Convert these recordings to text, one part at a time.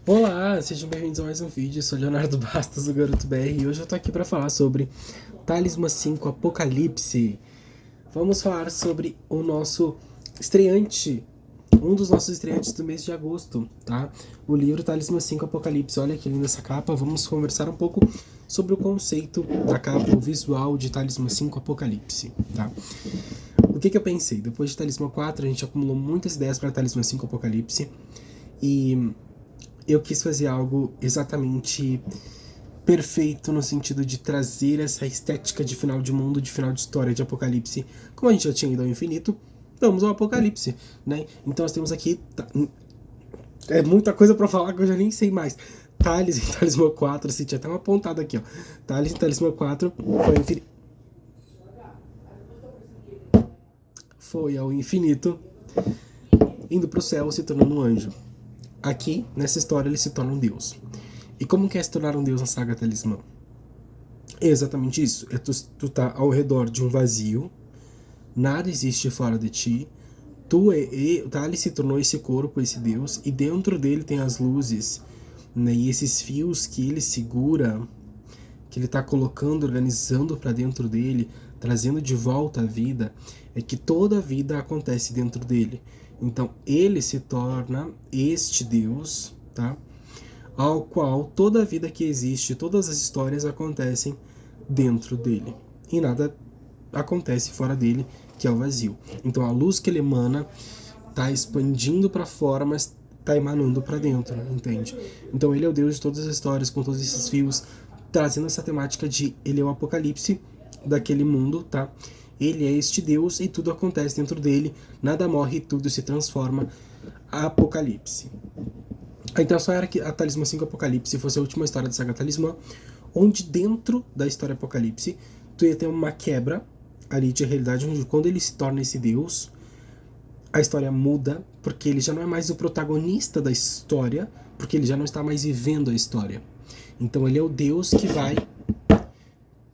Olá, sejam bem-vindos a mais um vídeo. Eu sou Leonardo Bastos, do Garoto BR, e hoje eu tô aqui para falar sobre Talismã 5 Apocalipse. Vamos falar sobre o nosso estreante, um dos nossos estreantes do mês de agosto, tá? O livro Talismã 5 Apocalipse. Olha que linda essa capa. Vamos conversar um pouco sobre o conceito da capa, o visual de Talismã 5 Apocalipse, tá? O que eu pensei? Depois de Talismã 4, a gente acumulou muitas ideias para Talismã 5 Apocalipse, e eu quis fazer algo exatamente perfeito no sentido de trazer essa estética de final de mundo, de final de história, de Apocalipse. Como a gente já tinha ido ao infinito, vamos ao Apocalipse, né? Então nós temos aqui... É muita coisa pra falar que eu já nem sei mais. Thales em Talismã 4, assim, tinha até uma pontada aqui, ó. Thales em Talismã 4 foi ao infinito, indo pro céu, se tornando um anjo. Aqui, nessa história, ele se torna um deus. E como que é se tornar um deus na saga Talismã? É exatamente isso. Tu tá ao redor de um vazio, nada existe fora de ti, Thales se tornou esse corpo, esse deus, e dentro dele tem as luzes, né, e esses fios que ele segura, que ele tá colocando, organizando para dentro dele, trazendo de volta a vida, é que toda a vida acontece dentro dele. Então ele se torna este Deus, tá? Ao qual toda a vida que existe, todas as histórias acontecem dentro dele. E nada acontece fora dele, que é o vazio. Então a luz que ele emana está expandindo para fora, mas está emanando para dentro, entende? Então ele é o Deus de todas as histórias, com todos esses fios, trazendo essa temática de ele é o apocalipse daquele mundo, tá? Ele é este Deus e tudo acontece dentro dele, nada morre, tudo se transforma. Apocalipse. A intenção era que a Talismã 5 Apocalipse fosse a última história da saga Talismã, onde dentro da história Apocalipse tu ia ter uma quebra ali de realidade, onde quando ele se torna esse Deus, a história muda, porque ele já não é mais o protagonista da história, porque ele já não está mais vivendo a história. Então ele é o Deus que vai...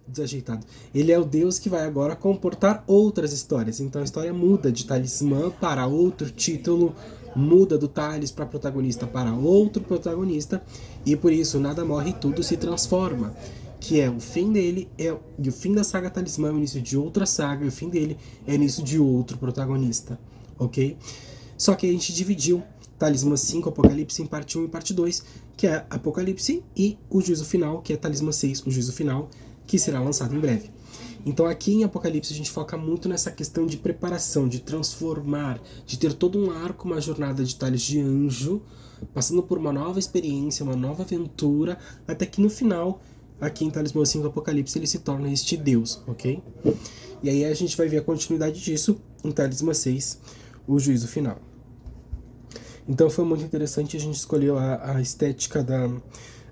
desajeitado. Ele é o Deus que vai agora comportar outras histórias. Então a história muda de Talismã para outro título, muda do Thales para protagonista para outro protagonista, e por isso nada morre e tudo se transforma. Que é o fim dele, e o fim da saga Talismã é o início de outra saga, e o fim dele é o início de outro protagonista, ok? Só que a gente dividiu Talismã 5 Apocalipse em parte 1 e parte 2, que é Apocalipse, e o juízo final, que é Talismã 6, o juízo final, que será lançado em breve. Então aqui em Apocalipse a gente foca muito nessa questão de preparação, de transformar, de ter todo um arco, uma jornada de Thales de anjo, passando por uma nova experiência, uma nova aventura, até que no final, aqui em Talismã 5 Apocalipse, ele se torna este Deus, ok? E aí a gente vai ver a continuidade disso em Talismã 6, o juízo final. Então foi muito interessante, a gente escolheu a estética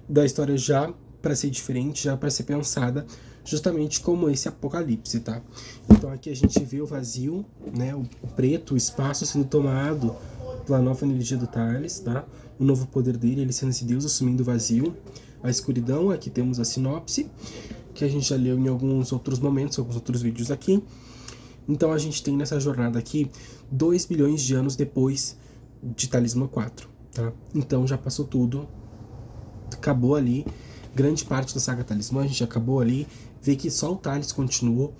da história já para ser diferente, já para ser pensada, justamente como esse Apocalipse, tá? Então aqui a gente vê o vazio, né, o preto, o espaço sendo tomado pela nova energia do Thales, tá? O novo poder dele, ele sendo esse Deus assumindo o vazio, a escuridão. Aqui temos a sinopse, que a gente já leu em alguns outros momentos, alguns outros vídeos aqui. Então a gente tem nessa jornada aqui 2 bilhões de anos depois de Talismã 4, tá? Então já passou tudo, acabou ali grande parte da saga Talismã, a gente acabou ali, vê que só o Thales continuou,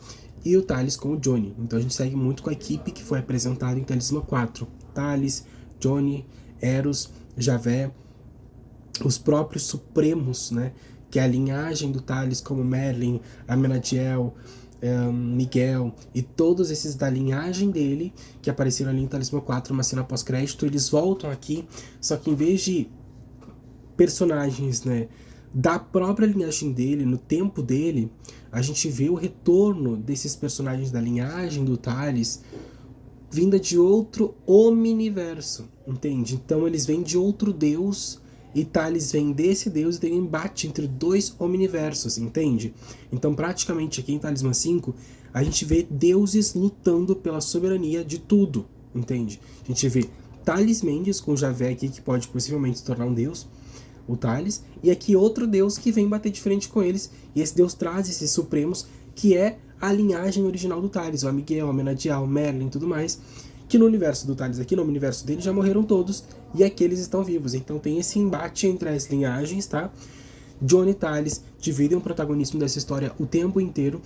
e o Thales com o Johnny. Então a gente segue muito com a equipe que foi apresentada em Talismã 4. Thales, Johnny, Eros, Javé, os próprios Supremos, né? Que é a linhagem do Thales, como Merlin, Amenadiel, Miguel, e todos esses da linhagem dele, que apareceram ali em Talismã 4, uma cena pós-crédito, eles voltam aqui, só que em vez de personagens, né, da própria linhagem dele, no tempo dele, a gente vê o retorno desses personagens da linhagem do Thales vinda de outro omniverso, entende? Então eles vêm de outro deus e Thales vem desse deus, e tem um embate entre dois omniversos, entende? Então praticamente aqui em Talismã 5 a gente vê deuses lutando pela soberania de tudo, entende? A gente vê Thales Mendes com Javé aqui, que pode possivelmente se tornar um deus, o Thales, e aqui outro deus que vem bater de frente com eles, e esse deus traz esses supremos, que é a linhagem original do Thales, o Miguel, o Amenadiel, o Merlin e tudo mais, que no universo do Thales aqui, no universo dele, já morreram todos, e aqui eles estão vivos. Então tem esse embate entre as linhagens, tá? Jon e Thales dividem o protagonismo dessa história o tempo inteiro,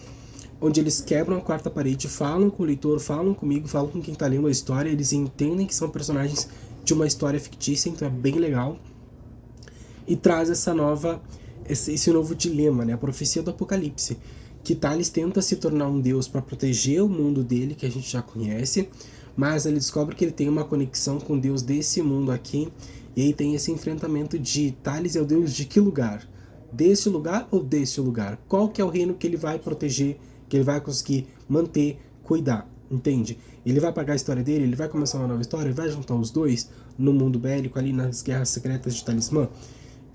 onde eles quebram a quarta parede, falam com o leitor, falam comigo, falam com quem tá lendo a história, eles entendem que são personagens de uma história fictícia, então é bem legal. E traz esse novo dilema, né? A profecia do Apocalipse, que Thales tenta se tornar um deus para proteger o mundo dele, que a gente já conhece, mas ele descobre que ele tem uma conexão com Deus desse mundo aqui, e aí tem esse enfrentamento de Thales é o deus de que lugar? Desse lugar ou desse lugar? Qual que é o reino que ele vai proteger, que ele vai conseguir manter, cuidar, entende? Ele vai apagar a história dele, ele vai começar uma nova história, ele vai juntar os dois no mundo bélico, ali nas guerras secretas de Talismã.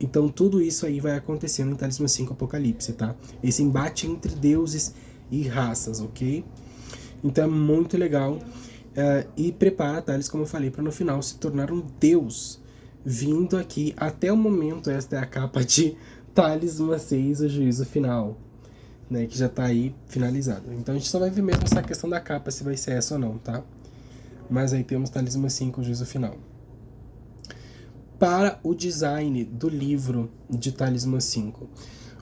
Então tudo isso aí vai acontecendo em Talismã 5 Apocalipse, tá? Esse embate entre deuses e raças, ok? Então é muito legal. E prepara Thales, como eu falei, para no final se tornar um deus, vindo aqui até o momento. Esta é a capa de Talismã 6, o juízo final, né, que já tá aí finalizado. Então a gente só vai ver mesmo essa questão da capa, se vai ser essa ou não, tá? Mas aí temos Talismã 5, o juízo final. Para o design do livro de Talismã 5,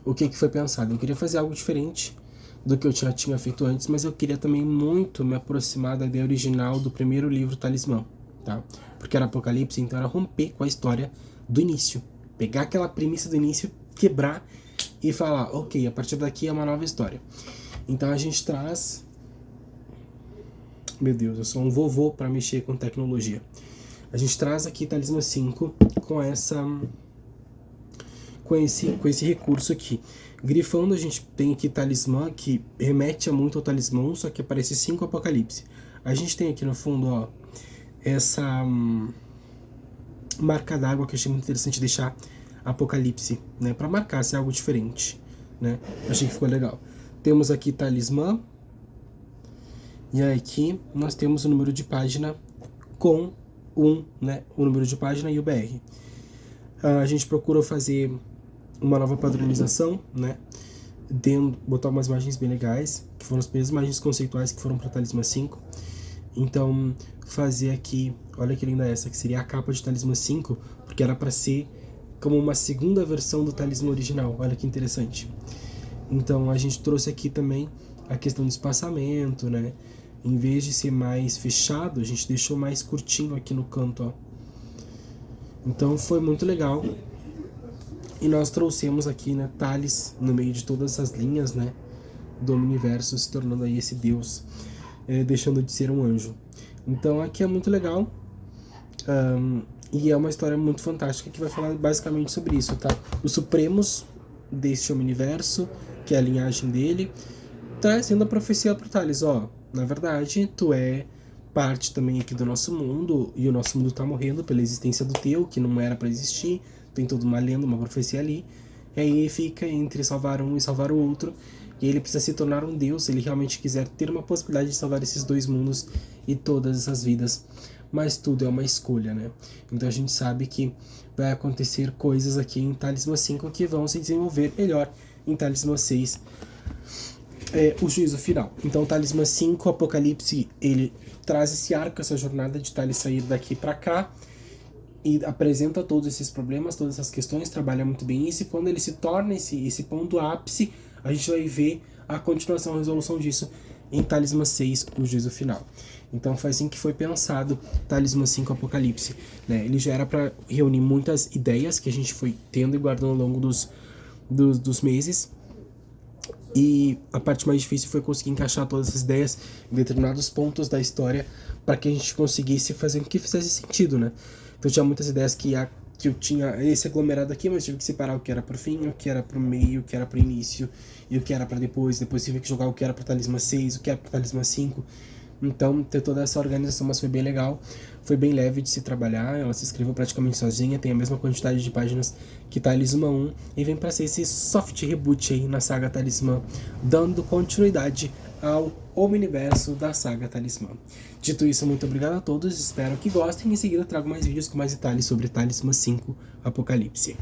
o que foi pensado? Eu queria fazer algo diferente do que eu já tinha feito antes, mas eu queria também muito me aproximar da ideia original do primeiro livro Talismã, tá? Porque era Apocalipse, então era romper com a história do início. Pegar aquela premissa do início, quebrar e falar, ok, a partir daqui é uma nova história. Então a gente traz... Meu Deus, eu sou um vovô para mexer com tecnologia. A gente traz aqui Talismã 5 com esse recurso aqui. Grifando, a gente tem aqui Talismã, que remete muito ao Talismã, só que aparece 5 Apocalipse. A gente tem aqui no fundo, ó, essa marca d'água que eu achei muito interessante deixar Apocalipse, né, para marcar se é algo diferente, né? Achei que ficou legal. Temos aqui Talismã, e aqui nós temos o número de página com né, o número de página e o BR. A gente procurou fazer uma nova padronização, né, botar umas imagens bem legais, que foram as primeiras imagens conceituais que foram para Talismã 5. Então, fazer aqui, olha que linda essa, que seria a capa de Talismã 5, porque era para ser como uma segunda versão do Talismã original. Olha que interessante. Então, a gente trouxe aqui também a questão do espaçamento, né? Em vez de ser mais fechado, a gente deixou mais curtinho aqui no canto, ó. Então, foi muito legal. E nós trouxemos aqui, né, Thales no meio de todas essas linhas, né, do universo, se tornando aí esse deus, deixando de ser um anjo. Então aqui é muito legal, e é uma história muito fantástica que vai falar basicamente sobre isso, tá? Os supremos deste universo, que é a linhagem dele, trazendo a profecia para Thales, ó, na verdade, tu é parte também aqui do nosso mundo, e o nosso mundo tá morrendo pela existência do teu, que não era para existir. Tem toda uma lenda, uma profecia ali, e aí fica entre salvar um e salvar o outro, e ele precisa se tornar um deus se ele realmente quiser ter uma possibilidade de salvar esses dois mundos e todas essas vidas, mas tudo é uma escolha, né? Então a gente sabe que vai acontecer coisas aqui em Talismã 5 que vão se desenvolver melhor em Talismã 6, o juízo final. Então Talismã 5, Apocalipse, ele traz esse arco, essa jornada de Thales sair daqui para cá, e apresenta todos esses problemas, todas essas questões, trabalha muito bem isso, e quando ele se torna esse ponto ápice, a gente vai ver a continuação, a resolução disso em Talismã 6, o juízo final. Então foi assim que foi pensado Talismã 5 Apocalipse, né? Ele já era para reunir muitas ideias que a gente foi tendo e guardando ao longo dos meses, e a parte mais difícil foi conseguir encaixar todas essas ideias em determinados pontos da história para que a gente conseguisse fazer com que fizesse sentido, né? Então tinha muitas ideias que eu tinha esse aglomerado aqui, mas tive que separar o que era pro fim, o que era pro meio, o que era pro início e o que era pra depois. Depois tive que jogar o que era pro Talismã 6, o que era pro Talismã 5. Então ter toda essa organização, mas foi bem legal, foi bem leve de se trabalhar. Ela se escreveu praticamente sozinha, tem a mesma quantidade de páginas que Talismã 1 e vem pra ser esse soft reboot aí na saga Talismã, dando continuidade ao universo da saga Talismã. Dito isso, muito obrigado a todos, espero que gostem. Em seguida trago mais vídeos com mais detalhes sobre Talismã 5 Apocalipse.